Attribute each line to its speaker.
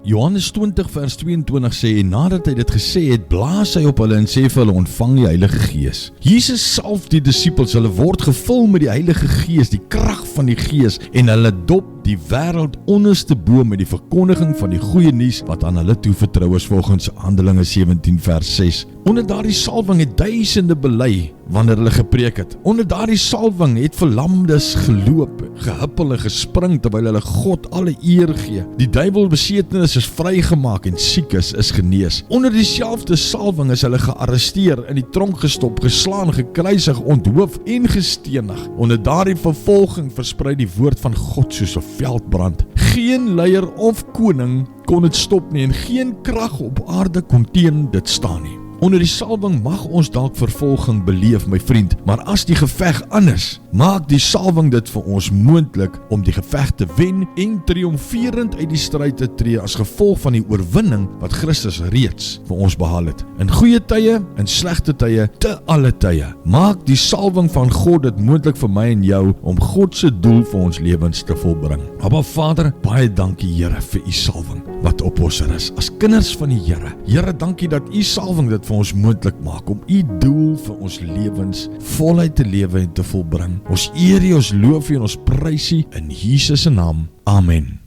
Speaker 1: Johannes 20 vers 22 sê, en nadat hy dit gesê het, blaas hy op hulle en sê vir hulle, ontvang die Heilige Gees. Jesus salf die disippels, hulle word gevul met die Heilige Gees, die krag van die Gees, en hulle dop die wêreld onderste bo met die verkondiging van die goeie nuus wat aan hulle toevertrou is volgens Handelinge 17 vers 6. Onder daardie salwing het duisende bely wanneer hulle gepreek het. Onder daardie salwing het verlamdes geloop, gehuppel en gespring terwyl hulle God alle eer gee. Die duiwelbesetenis is vrygemaak en siekes is genees. Onder dieselfde salwing is hulle gearresteer, in die tronk gestop, geslaan, gekruisig, onthoof en gestenig. Onder daardie vervolging versprei die woord van God soos 'n veldbrand. Geen leier of koning kon dit stop nie en geen krag op aarde kon teen dit staan nie. Onder die salwing mag ons dalk vervolging beleef, my vriend, maar as die geveg anders, maak die salwing dit vir ons moontlik om die geveg te wen en triomferend uit die stryd te tree as gevolg van die oorwinning wat Christus reeds vir ons behaal het. In goeie tye, in slegte tye, te alle tye, maak die salwing van God dit moontlik vir my en jou om God se doel vir ons lewens te volbring. Abba Vader, baie dankie Here vir u salwing wat op ons is, as kinders van die Here. Here, dankie dat u salwing dit vir ons moontlik maak om u doel vir ons lewens voluit te lewe en te volbring. Ons eer u, ons loof u en ons prys u in Jesus se naam. Amen.